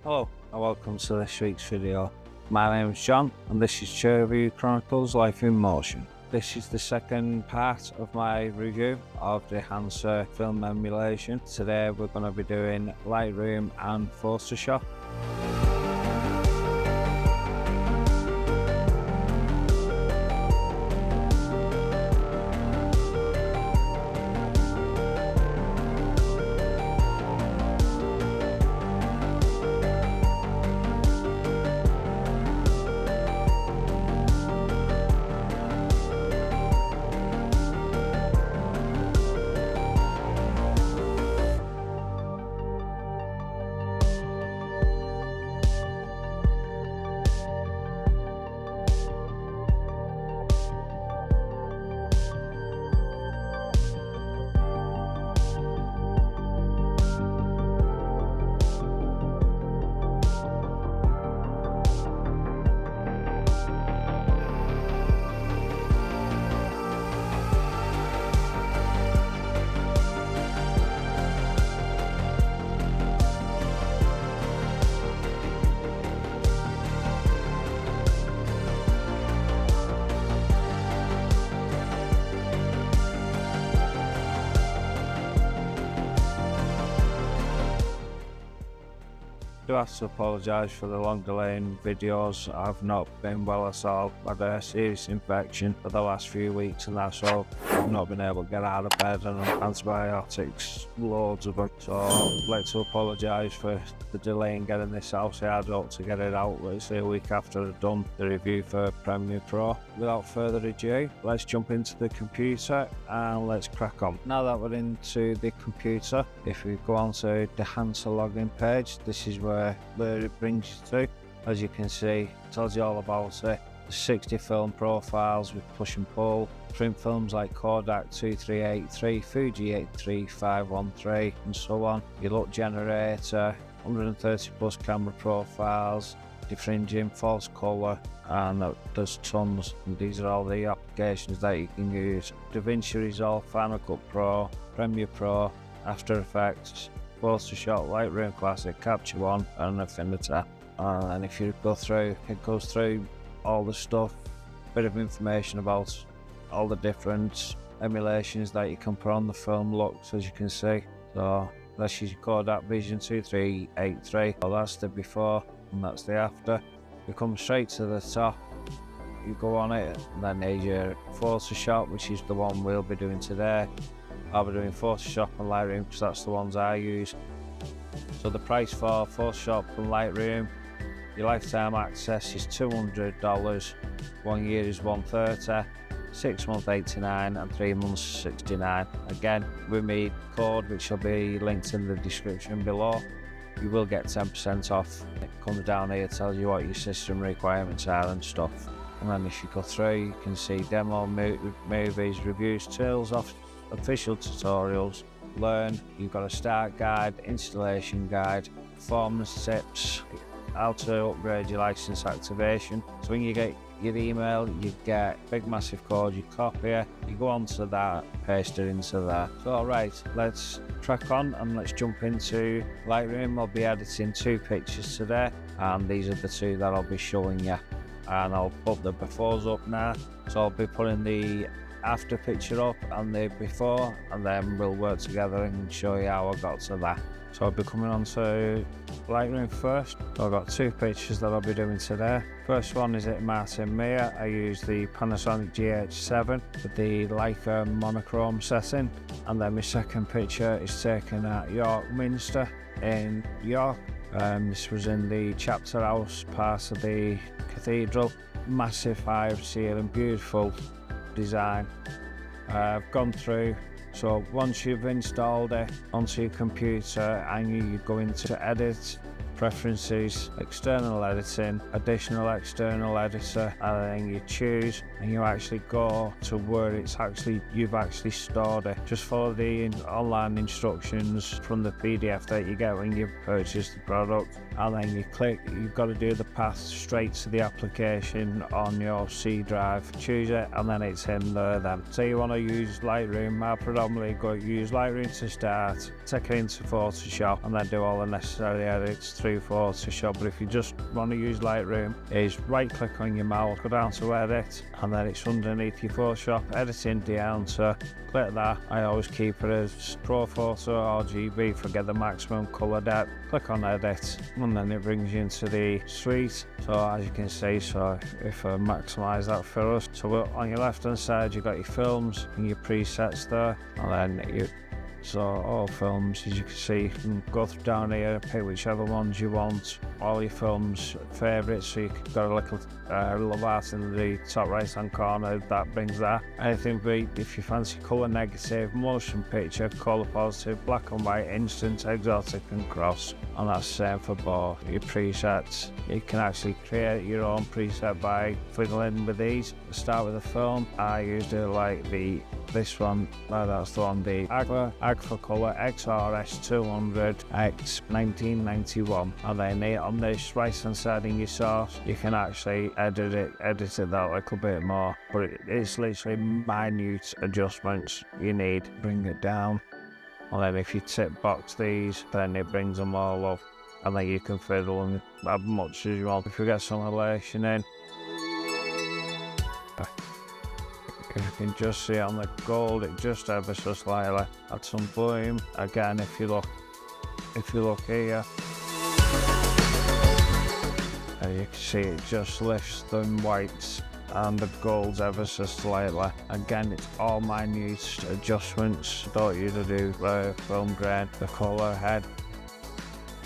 Hello and welcome to this week's video. My name is John and this is Cherview Chronicles Life in Motion. This is the second part of my review of Dehancer Film Emulation. Today we're going to be doing Lightroom and Photoshop. I do have to apologise for the long delay in videos. I've not been well at all. I've had a serious infection for the last few weeks and that's all. I've not been able to get out of bed and on antibiotics, loads of them. So I'd like to apologise for the delay in getting this out. I had hoped to get it out, let's say, a week after I've done the review for Premiere Pro. Without further ado, let's jump into the computer and let's crack on. Now that we're into the computer, if we go on to the Dehancer login page, this is where it brings you to. As you can see, it tells you all about it. The 60 film profiles with push and pull, print films like Kodak 2383, Fuji 83513 and so on. Your look generator, 130 plus camera profiles, defringing, false colour, and there's tons. And these are all the applications that you can use. DaVinci Resolve, Final Cut Pro, Premiere Pro, After Effects, Photoshop, Lightroom Classic, Capture One and Affinity. And if you go through, it goes through all the stuff, bit of information about all the different emulations that you can put on the film looks, as you can see. So that's your Kodak Vision 2383. So that's the before and that's the after. You come straight to the top, you go on it, and then there's your Photoshop, which is the one we'll be doing today. I'll be doing Photoshop and Lightroom because that's the ones I use. So the price for Photoshop and Lightroom, your lifetime access is $200, 1 year is $130, 6 months $89 and 3 months $69. Again, with my code, which will be linked in the description below, you will get 10% off. It comes down here, tells you what your system requirements are and stuff. And then if you go through, you can see demo, movies, reviews, tools, official tutorials, learn, you've got a start guide, installation guide, performance tips, how to upgrade your license activation. So when you get your email, you get big massive code, you copy it, you go onto that, paste it into there. So alright, let's crack on and let's jump into Lightroom. I'll be editing 2 pictures today and these are the 2 that I'll be showing you. And I'll put the befores up now. So I'll be putting the after picture up and the before, and then we'll work together and show you how I got to that. So I'll be coming on to Lightroom first. So I've got 2 pictures that I'll be doing today. First one is at Martin Mia. I use the Panasonic GH7 with the Leica monochrome setting, and then my second picture is taken at York Minster in York. This was in the chapter house part of the cathedral. Massive high ceiling, beautiful design. I've gone through, so once you've installed it onto your computer and you go into edit, preferences, external editing, additional external editor, and then you choose and you actually go to where you've actually stored it. Just follow the online instructions from the PDF that you get when you purchase the product, and then you click. You've got to do the path straight to the application on your C drive. Choose it and then it's in there then. So you want to use Lightroom. I predominantly use Lightroom to start, take it into Photoshop and then do all the necessary edits through Photoshop, but if you just want to use Lightroom, is right click on your mouse, go down to edit, and then it's underneath your Photoshop, editing Dehancer, click that. I always keep it as Profoto RGB for get the maximum colour depth. Click on edit, and then it brings you into the suite. So as you can see, so if I maximise that for us, so on your left hand side you've got your films and your presets there, and then so all films, as you can see, you can go down here, pick whichever ones you want, all your films favourites, so you've got a little love art in the top right hand corner, that brings that. Anything if you fancy colour negative, motion picture, colour positive, black and white, instant, exotic and cross, and that's the same for both your presets. You can actually create your own preset by fiddling with these. Start with a film. I used it like this one, that's the one, the Ag for Colour XRS 200 X 1991, and then on this right hand side in your source you can actually edit it that little bit more, but it's literally minute adjustments you need. Bring it down, and then if you tick box these, then it brings them all up, and then you can fiddle and as much as you want. If you get some elation in, you can just see on the gold, it just ever so slightly add some bloom. Again, if you look here, and you can see it just lifts the whites and the golds ever so slightly. Again, it's all minute adjustments. Don't use to do film grain, the colour head.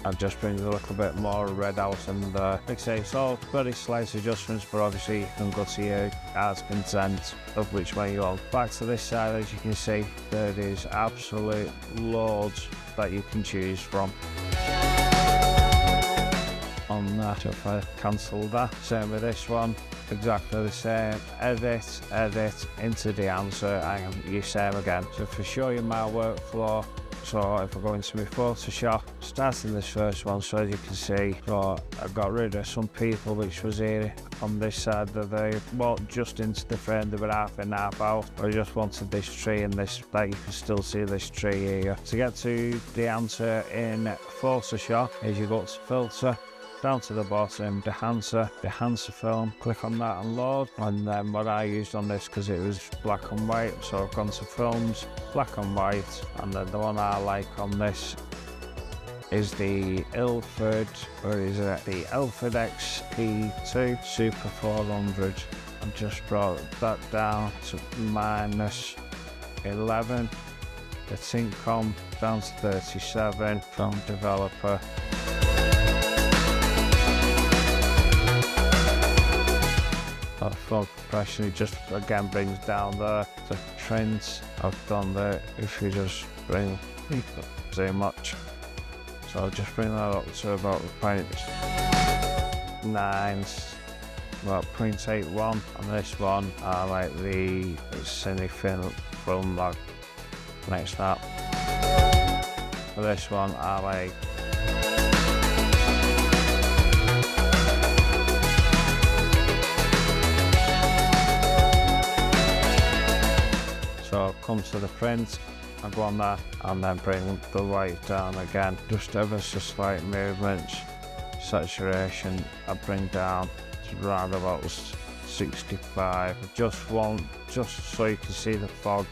And just brings a little bit more red out, and like I say, it's all very slight adjustments, but obviously you can go to your heart's content of which way you want. Back to this side, as you can see, there is absolute loads that you can choose from. On that, if I cancel that, same with this one, exactly the same. Edit into the answer, and you same again. So for show you my workflow, so if I go into my Photoshop, starting this first one, so as you can see, so I got rid of some people which was here on this side that they walked just into the frame, they were half in, half out. I just wanted this tree and this, like you can still see this tree here. To get to the answer in Photoshop, is you go to filter, down to the bottom, Dehancer Film, click on that and load. And then what I used on this, because it was black and white, so I've gone to films, black and white, and then the one I like on this is the Ilford, or is it the Ilford XP2 Super 400. I just brought that down to -11, the Syncom down to 37, film developer. That film compression, it just again brings down the trends I've done there. If you just bring, so much, so I'll just bring that up to about 0.9, about 0.81. On this one, I like the cine film like next snap. For this one, I like so come to the print, I go on that and then bring the white down again, just ever so slight movements. Saturation I bring down to around about 65. Just so you can see the fog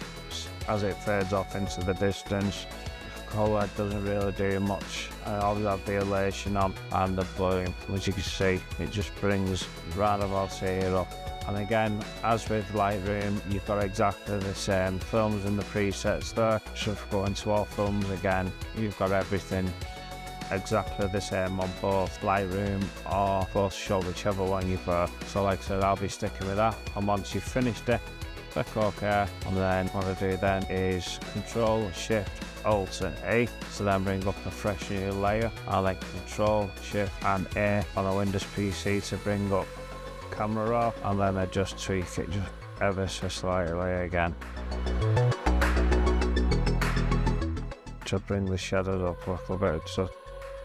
as it fades off into the distance. Colour doesn't really do much. I always have the elation on and the bloom. As you can see, it just brings round about here up. And again, as with Lightroom, you've got exactly the same films and the presets there. So if you go into all films again, you've got everything exactly the same on both Lightroom or Photoshop, whichever one you prefer. So like I said, I'll be sticking with that. And once you've finished it, click OK. And then what I do then is Control, Shift, Alt and A, so then bring up a fresh new layer. I like Control, Shift and A on a Windows PC to bring up camera raw, and then I just tweak it just ever so slightly again to bring the shadows up a little bit. So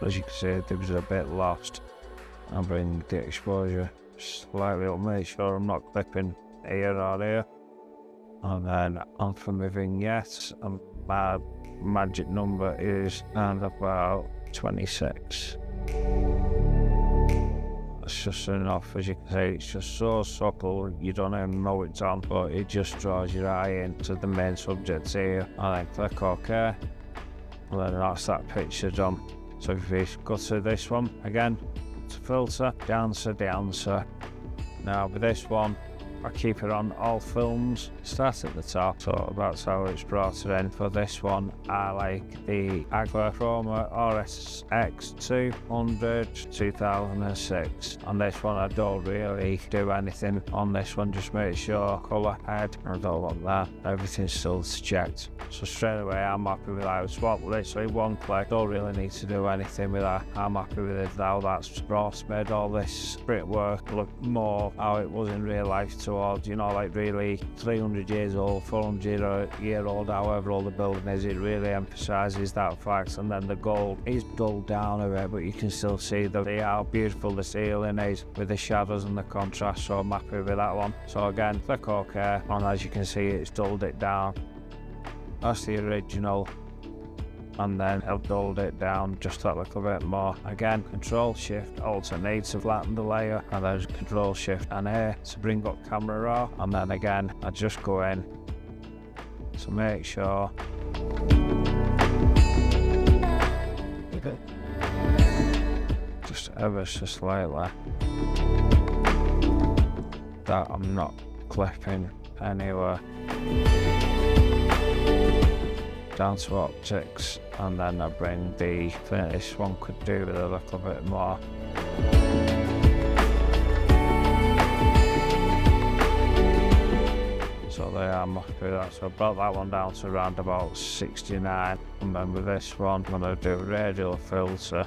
as you can see, it was a bit lost, and bring the exposure slightly up, make sure I'm not clipping here or there. And then on for my vignettes, and my magic number is around about 26. That's just enough. As you can see, it's just so subtle, you don't even know it's on, but it just draws your eye into the main subject here. And then click OK, and then that's that picture done. So if we go to this one again, to filter, Dehancer. Now with this one, I keep it on all films, start at the top, so that's how it's brought it in. For this one, I like the Agfa Chroma RSX 200 2006. On this one, I don't really do anything on this one, just make sure colour head, I don't want that, everything's still checked. So straight away, I'm happy with that. It's what, literally one click, don't really need to do anything with that. I'm happy with it now. That's brought made all this brickwork look more how it was in real life towards, you know, like really 300 years old, 400-year-old, however old the building is. It really emphasises that fact. And then the gold is dulled down a bit, but you can still see how beautiful the ceiling is with the shadows and the contrast. So I'm happy with that one. So again, click OK, and as you can see, it's dulled it down. That's the original, and then I've dulled it down just a little bit more. Again, Control Shift alternate to flatten the layer, and then Control Shift and A to bring up camera raw, and then again I just go in to make sure just ever so slightly that I'm not clipping anywhere. Down to optics, and then I bring the this one could do with a little bit more. So there, I'm happy with that. So I brought that one down to around about 69, and then with this one I'm going to do a radial filter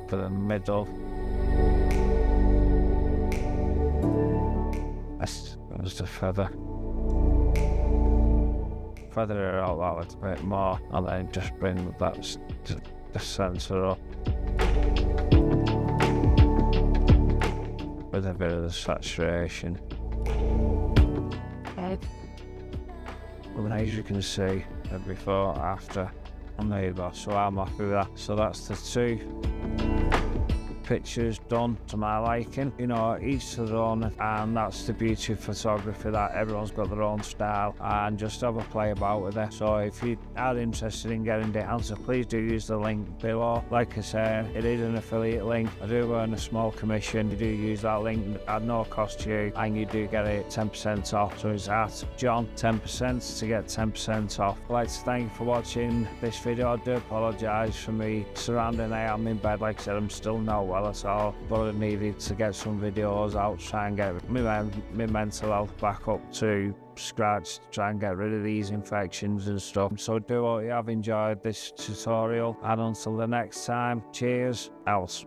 for the middle. That's the feather. Feather it out that little bit more, and then just bring that the sensor up with a bit of the saturation. And as you can see, before, after, and there you go. So I'm happy with that. So that's the two pictures done to my liking, you know, each to their own, and that's the beauty of photography, that everyone's got their own style, and just have a play about with it. So if you are interested in getting Dehancer, please do use the link below. Like I said, it is an affiliate link. I do earn a small commission. You do use that link at no cost to you, and you do get it 10% off. So it's at John 10% to get 10% off. I'd like to thank you for watching this video. I do apologise for me surrounding. I am in bed, like I said, I'm still not well at all, but I needed to get some videos out, try and get my mental health back up to scratch, to try and get rid of these infections and stuff. So do hope you have enjoyed this tutorial, and until the next time, cheers, out.